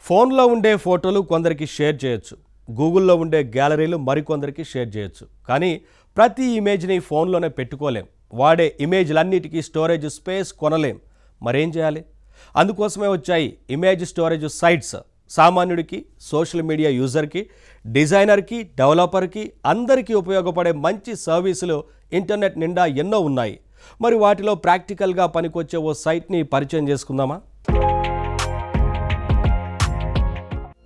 ఫోన్లో ఉండే ఫోటోలు కొందరికి షేర్ చేయొచ్చు, గూగుల్లో ఉండే గ్యాలరీలు మరికొందరికి షేర్ చేయొచ్చు. కానీ ప్రతి ఇమేజ్ని ఫోన్లోనే పెట్టుకోలేం. వాడే ఇమేజ్లన్నిటికీ స్టోరేజ్ స్పేస్ కొనలేం. మరేం చేయాలి? అందుకోసమే వచ్చాయి ఇమేజ్ స్టోరేజ్ సైట్స్. సామాన్యుడికి, సోషల్ మీడియా యూజర్కి, డిజైనర్కి, డెవలపర్కి అందరికీ ఉపయోగపడే మంచి సర్వీసులు ఇంటర్నెట్ నిండా ఎన్నో ఉన్నాయి. మరి వాటిలో ప్రాక్టికల్గా పనికొచ్చే ఓ సైట్ని పరిచయం చేసుకుందామా?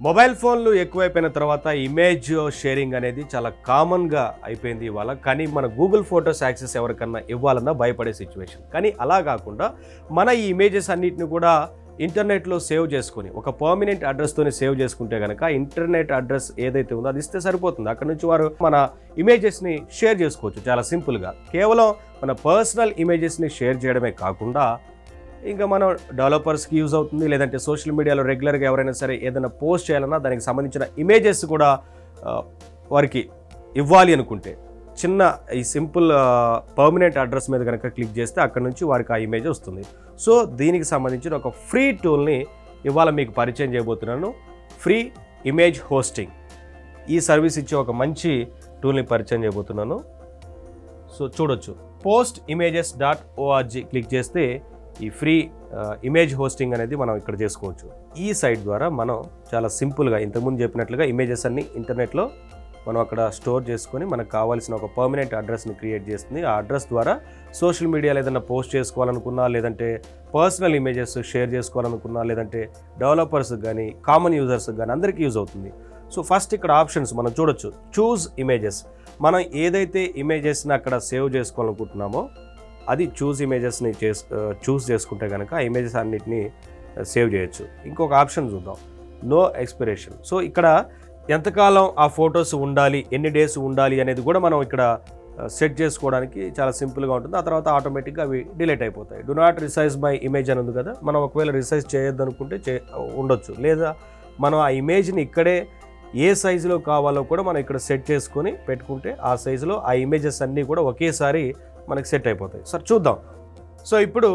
మొబైల్ ఫోన్లు ఎక్కువైపోయిన తర్వాత ఇమేజ్ షేరింగ్ అనేది చాలా కామన్గా అయిపోయింది ఇవాళ. కానీ మన గూగుల్ ఫొటోస్ యాక్సెస్ ఎవరికన్నా ఇవ్వాలన్నా భయపడే సిచ్యువేషన్. కానీ అలా కాకుండా మన ఈ ఇమేజెస్ అన్నిటిని కూడా ఇంటర్నెట్లో సేవ్ చేసుకొని ఒక పర్మనెంట్ అడ్రస్తోనే సేవ్ చేసుకుంటే కనుక ఇంటర్నెట్ అడ్రస్ ఏదైతే ఉందో అది ఇస్తే సరిపోతుంది. అక్కడ నుంచి వారు మన ఇమేజెస్ని షేర్ చేసుకోవచ్చు చాలా సింపుల్గా. కేవలం మన పర్సనల్ ఇమేజెస్ని షేర్ చేయడమే కాకుండా ఇంకా మనం డెవలపర్స్కి యూజ్ అవుతుంది, లేదంటే సోషల్ మీడియాలో రెగ్యులర్గా ఎవరైనా సరే ఏదైనా పోస్ట్ చేయాలన్నా దానికి సంబంధించిన ఇమేజెస్ కూడా వారికి ఇవ్వాలి అనుకుంటే చిన్న ఈ సింపుల్ పర్మనెంట్ అడ్రస్ మీద కనుక క్లిక్ చేస్తే అక్కడ నుంచి వారికి ఆ ఇమేజ్ వస్తుంది. సో దీనికి సంబంధించిన ఒక ఫ్రీ టూల్ని ఇవాళ మీకు పరిచయం చేయబోతున్నాను. ఫ్రీ ఇమేజ్ హోస్టింగ్ ఈ సర్వీస్ ఇచ్చే ఒక మంచి టూల్ని పరిచయం చేయబోతున్నాను. సో చూడొచ్చు, postimages.org క్లిక్ చేస్తే ఈ ఫ్రీ ఇమేజ్ హోస్టింగ్ అనేది మనం ఇక్కడ చేసుకోవచ్చు. ఈ సైట్ ద్వారా మనం చాలా సింపుల్గా ఇంతకుముందు చెప్పినట్లుగా ఇమేజెస్ అన్ని ఇంటర్నెట్లో మనం అక్కడ స్టోర్ చేసుకొని మనకు కావాల్సిన ఒక పర్మనెంట్ అడ్రస్ని క్రియేట్ చేస్తుంది. ఆ అడ్రస్ ద్వారా సోషల్ మీడియాలో ఏదైనా పోస్ట్ చేసుకోవాలనుకున్నా, లేదంటే పర్సనల్ ఇమేజెస్ షేర్ చేసుకోవాలనుకున్నా, లేదంటే డెవలపర్స్కి కానీ కామన్ యూజర్స్కి కానీ అందరికీ యూజ్ అవుతుంది. సో ఫస్ట్ ఇక్కడ ఆప్షన్స్ మనం చూడొచ్చు. Choose images. మనం ఏదైతే ఇమేజెస్ని అక్కడ సేవ్ చేసుకోవాలనుకుంటున్నామో అది చూజ్ ఇమేజెస్ని చూస్ చేసుకుంటే కనుక ఆ ఇమేజెస్ అన్నిటిని సేవ్ చేయొచ్చు. ఇంకొక ఆప్షన్ చూద్దాం, నో ఎక్స్పిరేషన్. సో ఇక్కడ ఎంతకాలం ఆ ఫొటోస్ ఉండాలి, ఎన్ని డేస్ ఉండాలి అనేది కూడా మనం ఇక్కడ సెట్ చేసుకోవడానికి చాలా సింపుల్గా ఉంటుంది. ఆ తర్వాత ఆటోమేటిక్గా అవి డిలీట్ అయిపోతాయి. డు నాట్ రిసైజ్ మై ఇమేజ్ అని ఉంది కదా, మనం ఒకవేళ రిసైజ్ చేయొద్దు అనుకుంటే ఉండొచ్చు. లేదా మనం ఆ ఇమేజ్ని ఇక్కడే ఏ సైజులో కావాలో కూడా మనం ఇక్కడ సెట్ చేసుకొని పెట్టుకుంటే ఆ సైజులో ఆ ఇమేజెస్ అన్నీ కూడా ఒకేసారి మనకి సెట్ అయిపోతాయి. సరే చూద్దాం. సో ఇప్పుడు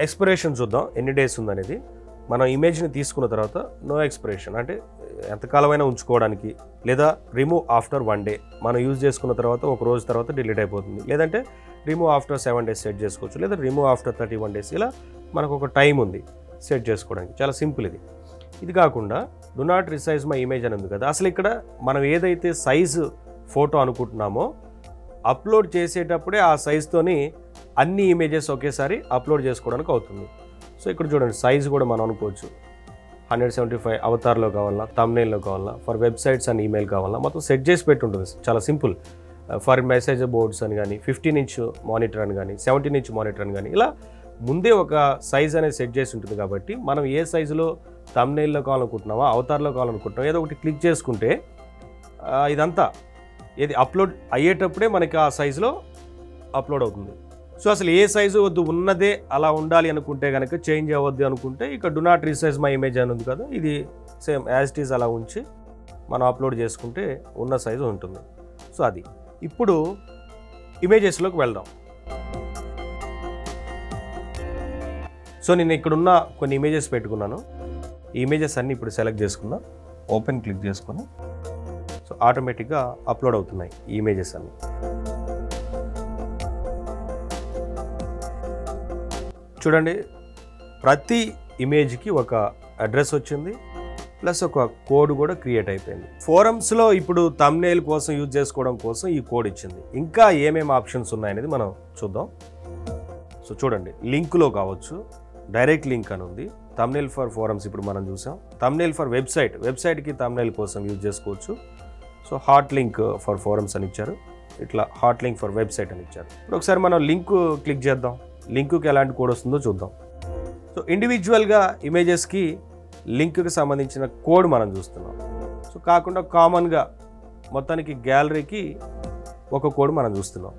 ఎక్స్పిరేషన్ చూద్దాం, ఎన్ని డేస్ ఉందనేది. మనం ఇమేజ్ని తీసుకున్న తర్వాత నో ఎక్స్పిరేషన్ అంటే ఎంతకాలమైనా ఉంచుకోవడానికి, లేదా రిమూవ్ ఆఫ్టర్ 1 డే మనం యూజ్ చేసుకున్న తర్వాత ఒక రోజు తర్వాత డిలీట్ అయిపోతుంది. లేదంటే రిమూవ్ ఆఫ్టర్ 7 days సెట్ చేసుకోవచ్చు, లేదా రిమూవ్ ఆఫ్టర్ 31 days. ఇలా మనకు ఒక టైం ఉంది సెట్ చేసుకోవడానికి. చాలా సింపుల్ ఇది. ఇది కాకుండా డు నాట్ రిసైజ్ మై ఇమేజ్ అని ఉంది కదా, అసలు ఇక్కడ మనం ఏదైతే సైజు ఫోటో అనుకుంటున్నామో అప్లోడ్ చేసేటప్పుడే ఆ సైజుతోని అన్ని ఇమేజెస్ ఒకేసారి అప్లోడ్ చేసుకోవడానికి అవుతుంది. సో ఇక్కడ చూడండి, సైజు కూడా మనం అనుకోవచ్చు 175 అవతార్లో కావాలన్నా, థంబ్నెయిల్లో కావాలన్నా, ఫర్ వెబ్సైట్స్ అండ్ ఈమెయిల్ కావాలన్నా మొత్తం సెట్ చేసి పెట్టి ఉంటుంది. చాలా సింపుల్. ఫర్ మెసేజ్ బోర్డ్స్ అని కానీ, 15-inch మానిటర్ అని కానీ, 17-inch మానిటర్ అని కానీ, ఇలా ముందే ఒక సైజ్ అనేది సెట్ చేసి ఉంటుంది. కాబట్టి మనం ఏ సైజులో థంబ్నెయిల్లో కావాలనుకుంటున్నామో, అవతార్లో కావాలనుకుంటున్నామో ఏదో ఒకటి క్లిక్ చేసుకుంటే ఇదంతా ఏది అప్లోడ్ అయ్యేటప్పుడే మనకి ఆ సైజులో అప్లోడ్ అవుతుంది. సో అసలు ఏ సైజు వద్దు, ఉన్నదే అలా ఉండాలి అనుకుంటే కనుక, చేంజ్ అవ్వద్దు అనుకుంటే ఇక డు నాట్ రిసైజ్ మై ఇమేజ్ అని ఉంది కదా, ఇది సేమ్ యాజ్ ఇట్ ఈజ్ అలా ఉంచి మనం అప్లోడ్ చేసుకుంటే ఉన్న సైజు ఉంటుంది. సో అది. ఇప్పుడు ఇమేజెస్లోకి వెళ్దాం. సో నేను ఇక్కడున్న కొన్ని ఇమేజెస్ పెట్టుకున్నాను. ఈ ఇమేజెస్ అన్నీ ఇప్పుడు సెలెక్ట్ చేసుకున్నా, ఓపెన్ క్లిక్ చేసుకొని సో ఆటోమేటిక్గా అప్లోడ్ అవుతున్నాయి ఈ ఇమేజెస్ అన్నీ. చూడండి, ప్రతి ఇమేజ్కి ఒక అడ్రస్ వచ్చింది, ప్లస్ ఒక కోడ్ కూడా క్రియేట్ అయిపోయింది. ఫోరమ్స్లో ఇప్పుడు థంబ్నెయిల్ కోసం యూజ్ చేసుకోవడం కోసం ఈ కోడ్ ఇచ్చింది. ఇంకా ఏమేమి ఆప్షన్స్ ఉన్నాయనేది మనం చూద్దాం. సో చూడండి, లింక్లో కావచ్చు, డైరెక్ట్ లింక్ అని ఉంది. థంబ్నెయిల్ ఫర్ ఫోరమ్స్ ఇప్పుడు మనం చూసాం. థంబ్నెయిల్ ఫర్ వెబ్సైట్కి థంబ్నెయిల్ కోసం యూజ్ చేసుకోవచ్చు. So hot link for forums అని ఇచ్చారు, ఇట్లా హాట్ లింక్ ఫర్ వెబ్సైట్ అని ఇచ్చారు. ఇప్పుడు ఒకసారి మనం లింక్ క్లిక్ చేద్దాం, లింక్కి ఎలాంటి కోడ్ వస్తుందో చూద్దాం. సో ఇండివిజువల్గా ఇమేజెస్కి లింక్కి సంబంధించిన కోడ్ మనం చూస్తున్నాం. సో కాకుండా కామన్గా మొత్తానికి గ్యాలరీకి ఒక కోడ్ మనం చూస్తున్నాం.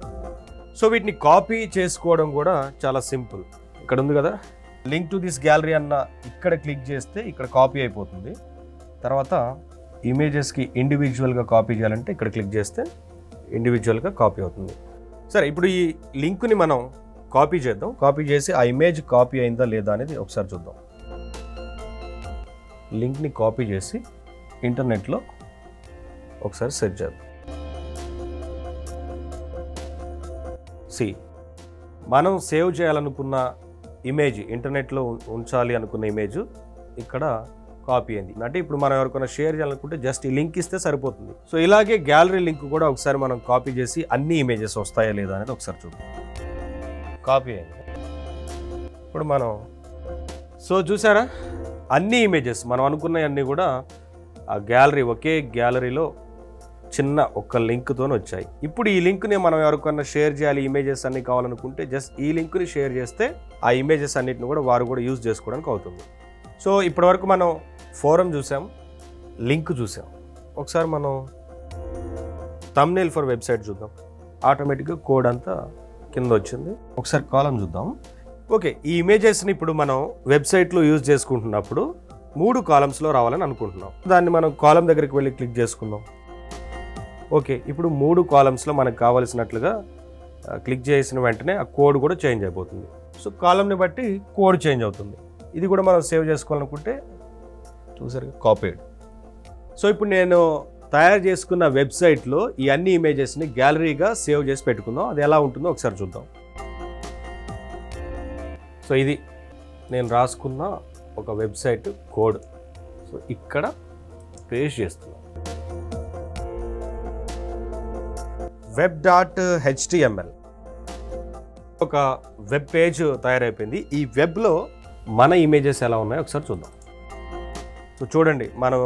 సో వీటిని కాపీ చేసుకోవడం కూడా చాలా సింపుల్. ఇక్కడ ఉంది కదా, లింక్ టు దిస్ గ్యాలరీ అన్న ఇక్కడ క్లిక్ చేస్తే ఇక్కడ కాపీ అయిపోతుంది. తర్వాత ఇమేజెస్కి ఇండివిజువల్గా కాపీ చేయాలంటే ఇక్కడ క్లిక్ చేస్తే ఇండివిజువల్గా కాపీ అవుతుంది. సరే, ఇప్పుడు ఈ లింక్ని మనం కాపీ చేద్దాం. కాపీ చేసి ఆ ఇమేజ్ కాపీ అయిందా లేదా అనేది ఒకసారి చూద్దాం. లింక్ని కాపీ చేసి ఇంటర్నెట్లో ఒకసారి సెర్చ్ చేద్దాం. మనం సేవ్ చేయాలనుకున్న ఇమేజ్, ఇంటర్నెట్లో ఉంచాలి అనుకున్న ఇమేజ్ ఇక్కడ కాపీ అయింది. అంటే ఇప్పుడు మనం ఎవరికైనా షేర్ చేయాలనుకుంటే జస్ట్ ఈ లింక్ ఇస్తే సరిపోతుంది. సో ఇలాగే గ్యాలరీ లింక్ కూడా ఒకసారి మనం కాపీ చేసి అన్ని ఇమేజెస్ వస్తాయా లేదా అనేది ఒకసారి చూద్దాం. కాపీ అయింది. ఇప్పుడు మనం చూసారా, అన్ని ఇమేజెస్ మనం అనుకున్నవన్నీ కూడా ఆ గ్యాలరీ, ఒకే గ్యాలరీలో చిన్న ఒక లింక్తో వచ్చాయి. ఇప్పుడు ఈ లింక్ని మనం ఎవరికన్నా షేర్ చేయాలి, ఇమేజెస్ అన్ని కావాలనుకుంటే జస్ట్ ఈ లింక్ని షేర్ చేస్తే ఆ ఇమేజెస్ అన్నిటిని కూడా వారు కూడా యూజ్ చేసుకోవడానికి అవుతుంది. సో ఇప్పటివరకు మనం ఫోరం చూసాం, లింక్ చూసాం. ఒకసారి మనం థంబ్నెయిల్ ఫర్ వెబ్సైట్ చూద్దాం. ఆటోమేటిక్గా కోడ్ అంతా కింద వచ్చింది. ఒకసారి కాలం చూద్దాం. ఓకే, ఈ ఇమేజెస్ని ఇప్పుడు మనం వెబ్సైట్లో యూజ్ చేసుకుంటున్నప్పుడు 3 కాలమ్స్లో రావాలని అనుకుంటున్నాం. దాన్ని మనం కాలం దగ్గరికి వెళ్ళి క్లిక్ చేసుకుందాం. ఓకే, ఇప్పుడు 3 కాలమ్స్లో మనకు కావాల్సినట్లుగా క్లిక్ చేసిన వెంటనే ఆ కోడ్ కూడా చేంజ్ అయిపోతుంది. సో కాలంని బట్టి కోడ్ చేంజ్ అవుతుంది. ఇది కూడా మనం సేవ్ చేసుకోవాలనుకుంటే చూసారు కాపీడ్. సో ఇప్పుడు నేను తయారు చేసుకున్న వెబ్సైట్లో ఈ అన్ని ఇమేజెస్ని గ్యాలరీగా సేవ్ చేసి పెట్టుకుందాం. అది ఎలా ఉంటుందో ఒకసారి చూద్దాం. సో ఇది నేను రాసుకున్న ఒక వెబ్సైట్ కోడ్. సో ఇక్కడ పేస్ట్ చేస్తున్నాను. web.html ఒక వెబ్ పేజ్ తయారైపోయింది. ఈ వెబ్లో మన ఇమేజెస్ ఎలా ఉన్నాయో ఒకసారి చూద్దాం. సో చూడండి, మనం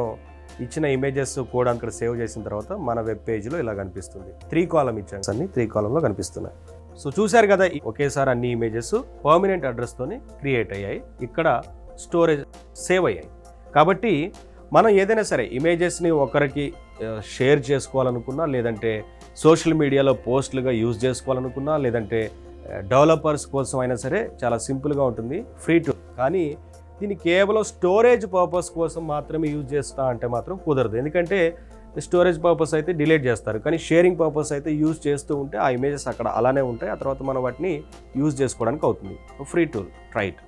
ఇచ్చిన ఇమేజెస్ కోడ్ అక్కడ సేవ్ చేసిన తర్వాత మన వెబ్ పేజ్లో ఇలా కనిపిస్తుంది. 3 కాలం ఇచ్చాను, అన్ని 3 కాలంలో కనిపిస్తున్నాయి. సో చూశారు కదా, ఒకేసారి అన్ని ఇమేజెస్ పర్మనెంట్ అడ్రస్తోనే క్రియేట్ అయ్యాయి, ఇక్కడ స్టోరేజ్ సేవ్ అయ్యాయి. కాబట్టి మనం ఏదైనా సరే ఇమేజెస్ని ఒకరికి షేర్ చేసుకోవాలనుకున్నా, లేదంటే సోషల్ మీడియాలో పోస్టులుగా యూజ్ చేసుకోవాలనుకున్నా, లేదంటే డెవలపర్స్ కోసం అయినా సరే చాలా సింపుల్గా ఉంటుంది, ఫ్రీ టూల్. కానీ దీన్ని కేవలం స్టోరేజ్ పర్పస్ కోసం మాత్రమే యూజ్ చేస్తా అంటే మాత్రం కుదరదు. ఎందుకంటే స్టోరేజ్ పర్పస్ అయితే డిలీట్ చేస్తారు, కానీ షేరింగ్ పర్పస్ అయితే యూజ్ చేస్తూ ఉంటే ఆ ఇమేజెస్ అక్కడ అలానే ఉంటాయి. ఆ తర్వాత మనం వాటిని యూజ్ చేసుకోవడానికి అవుతుంది. Free tool, try it.